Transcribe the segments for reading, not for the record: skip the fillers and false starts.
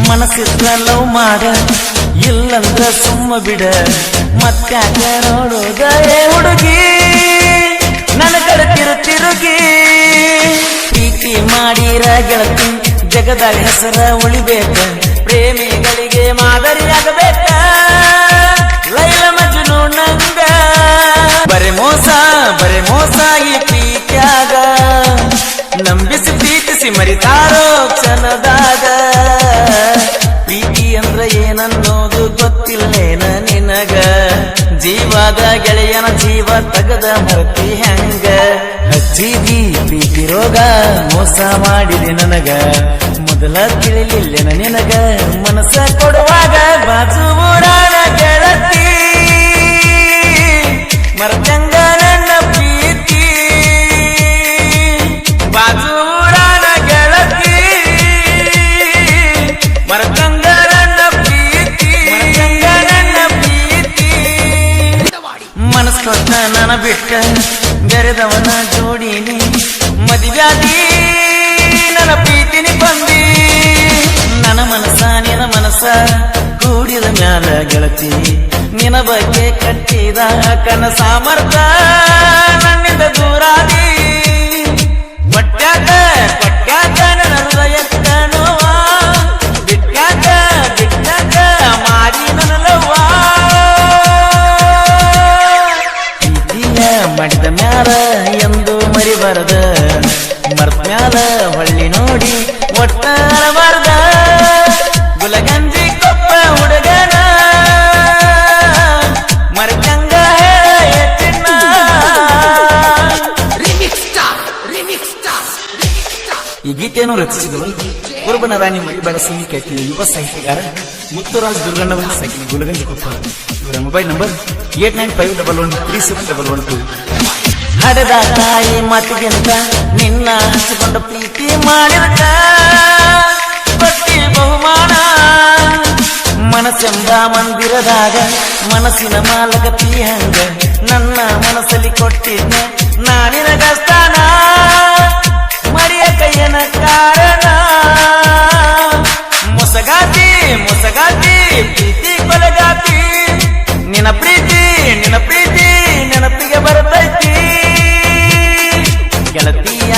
ಮನಸ್ಸಿದ್ರ love ಮಾಡ ಇಲ್ಲಂದ್ರ ಸುಮ್ಮ ಬಿಡ ಮತ್ತ್ಯಾಕ ನೋಡೋದ ಏ ಹುಡುಗಿ ನನ್ನ ಕಡೆ ತಿರುಗಿ ಪ್ರೀತಿ ಮಾಡಿರ ಗೆಳತಿ ಜಗದಾಗ ಹೆಸರ ಉಳಿಬೇಕ ಪ್ರೇಮಿಗಳಿಗೆ ಮಾದರಿಯಾಗಬೇಕ ಲೈಲ ಮಜ್ನು ನಂಗ ಬರೆ ಮೋಸ ಈ ಪ್ರೀತ್ಯಾಗ ನಂಬಿಸಿ ಪ್ರೀತಿಸಿ ಮರಿತಾರೋ ಕ್ಷಣದಾಗ ಪ್ರೀತಿ ಅಂದ್ರ ಏನನ್ನೋದು ಗೊತ್ತಿಲ್ಲೇನ ನಿನಗ ಜೀವದ ಗೆಳೆಯನ ಜೀವ ತಗದ ಮರತಿ ಹೆಂಗ ಹಚ್ಚಿದಿ ಪ್ರೀತಿ ರೋಗ ಮೋಸ ಮಾಡಿದೆ ನನಗ ಮೊದಲ ತಿಳಿಲಿಲ್ಲೆನ ನಿನಗ ಮನಸ್ಸ ಕೊಡುವಾಗ ಬಾಜು ಊರಾನ ಗೆಳತಿ ಮರತಂಗ ನನ್ನ ಪ್ರೀತಿ ಬಾಜು ಊರಾನ ಗೆಳತಿ ಮರತಂಗ ನನ್ನ ಪ್ರೀತಿ ಮನಸ್ ಕೊಟ್ಟ ನನ್ನ ಬಿಟ್ಟ ಬೆರೆದವನ ಜೋಡಿನಿ ಮದುವ್ಯಾದಿ ನನ್ನ ಪ್ರೀತಿನಿ ಬಂದಿ ನನ್ನ ಮನಸ ಕೂಡಿದ ಮ್ಯಾಲ ಗೆಳತಿ ನಿನ ಬಗ್ಗೆ ಕಟ್ಟಿದ ಕನಸ ಮರ್ತ ನನ್ನಿಂದ ದೂರಾದಿ ಪಟ್ಟ್ಯಾಕ ನನ್ನ ಹೃದಯಕ್ಕ ನೋವ ಬಿಟ್ಟಾಕ ಮಾಡಿ ನನ್ನ ಲವ್ವ ಪ್ರೀತಿಯ ಮಾಡಿದ ಮ್ಯಾಲ ಎಂದು ಮರಿಬಾರದ ಮರ್ತ ಮ್ಯಾಲ ಹೊಳ್ಳಿ ನೋಡಿ ಒಟ್ಟ ಅರಬಾರ್ದ ಗುಲಗಂಜಿ ಕೊಪ್ಪ ಹುಡುಗನ ಮರತಂಗ ಚಿನ್ನ ಈ ಗೀತೆಯನ್ನು ರಚಿಸಿದವರು ಕುರುಬನ ರಾಣಿ ಮರಿಬೇಡ ಸಿಂಗಿಕೇತಿ ಯುವ ಸಾಹಿತ್ಯಗಾರ ಮುತ್ತುರಾಜ್ ದುರ್ಗಣ್ಣವರ ಸಾಕಿ ಗುಲಗಂಜಿ ಕೊಪ್ಪ ಇವರ ಮೊಬೈಲ್ ನಂಬರ್ 8951137112 ಹಡದ ತಾಯಿ ಮಾತಿಗೆಂತ ನಿನ್ನ ಹಚ್ಚಿಕೊಂಡ ಪ್ರೀತಿ ಮಾಡಿದ ಪಟ್ಟಿ ಬಹುಮಾನ ಮನಸ್ಸೆಂಬ ಮಂದಿರದಾಗ ಮನಸ್ಸಿನ ಮಾಲಕತಿ ಹಂಗ ನನ್ನ ಮನಸ್ಸಲ್ಲಿ ಕೊಟ್ಟಿದ್ದ ನಾನಿನಗ ಸ್ಥಾನ ಮರಿಯ ಕೈಯನ ಕಾರಣ ಮೊಸಗಾತಿ ಪ್ರೀತಿ ಕೊಲಗಾತಿ ನಿನ್ನ ಪ್ರೀತಿ ನೆನಪಿಗೆ ಬರತೈತಿ ಗೆಳತಿಯ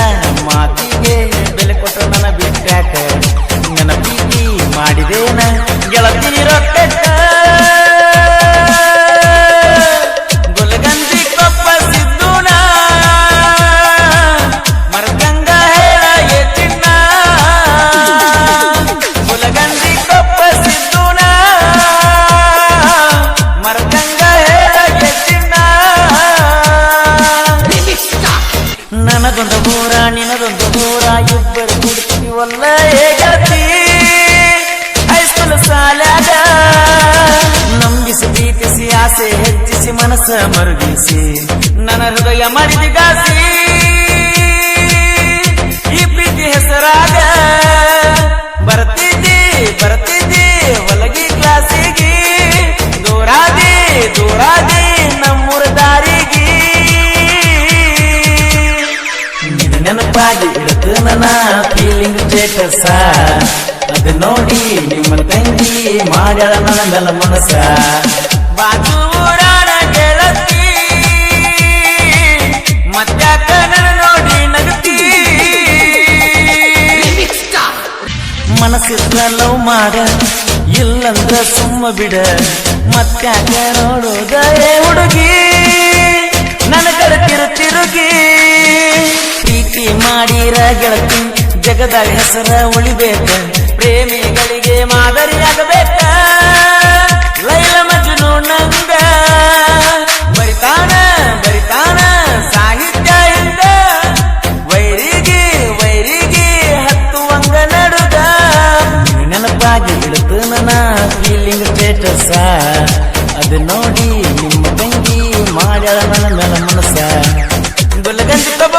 ಮಾತಿಗೆ ಬೆಲೆ ಕೊಟ್ಟು ನನ್ನ ಬಿಟ್ಟಾಕ ನನ್ನ ಪ್ರೀತಿ ಮಾಡಿದೇನ ಗೆಳತಿ ರೊಕ್ಕ ಗುಲಗಂಜಿ ಕೊಪ್ಪ ಸಿದ್ದುನ ಮರತಂಗ ಹೇಳ ಚಿನ್ನ ಗುಲಗಂಜಿ ಕೊಪ್ಪ ಸಿದ್ದುನ ಮರತಂಗ ಹೇಳ ಚಿನ್ನ ನನದೊಂದು ಊರ ನಿನದೊಂದು ಊರ ಇಬ್ಬರು ಕುಡ್ತೀವಲ್ಲ ಹೇಗತಿ ಹೈಸ್ಕೂಲ್ ಸಾಲಾಗ ನಂಬಿಸಿ ಪ್ರೀತಿಸಿ ಆಸೆ ಹೆಚ್ಚಿಸಿ ಮನಸ್ಸ ಮರುಗಿಸಿ ನನ್ನ ಹೃದಯ ಮರಿದಿಗಾಸಿ ಈ ಪ್ರೀತಿ ಹೆಸರಾಗ ಬರ್ತಿದ್ದಿ ಹೊಲಗಿ ಕ್ಲಾಸಿಗೆ ದೂರಾದಿ ನಮ್ಮೂರ ದಾರಿಗೆ ನೆನಪಾಗಿ ಇಡತು ನನ್ನ ಫೀಲಿಂಗ್ ಸ್ಟೇಟಸ್ ಅದು ನೋಡಿ ನಿಮ್ಮ ತಂಗಿ ಮಾಡ್ಯಾಳ ನನ್ನ ಮನಸ್ಸ ಬಾಜು ಊರಾನ ಗೆಳತಿ ಮತ್ತ್ಯಾಕ ನನ್ನ ನೋಡಿ ನಗತಿ ಮನಸ್ಸಿದ್ರ ಲವ್ ಮಾಡ ಇಲ್ಲಂದ್ರ ಸುಮ್ಮ ಬಿಡ ಮತ್ತ್ಯಾಕ ನೋಡೋದ ಏ ಹುಡುಗಿ ನನ್ನ ಕಡೆ ತಿರುಗಿ ಪ್ರೀತಿ ಮಾಡಿರ ಗೆಳತಿ ಜಗದಾಗ ಹೆಸರ ಉಳಿಬೇಕ ಪ್ರೇಮಿಗಳಿಗೆ ಮಾದರಿಯಾಗಬೇಕ ಲೈಲ ಮಜ್ನು ನಂಗ ಬರಿತಾನ ಸಾಹಿತ್ಯ ಹಿಂದ ವೈರಿಗೆ ಹತ್ತುವಂಗ ನಡುಗ ನೆನಪಾಗಿ ಇಳುತ್ತು ನನ್ನ ಫೀಲಿಂಗ್ ಸ್ಟೇಟಸ್ ಅದು ನೋಡಿ ನಿಮ್ಮ ತಂಗಿ ಮಾಡ್ಯಾಳ ನನ್ನ ಮನಸ್ಸ ಗುಲಗಂಜಿ ಕೊಪ್ಪ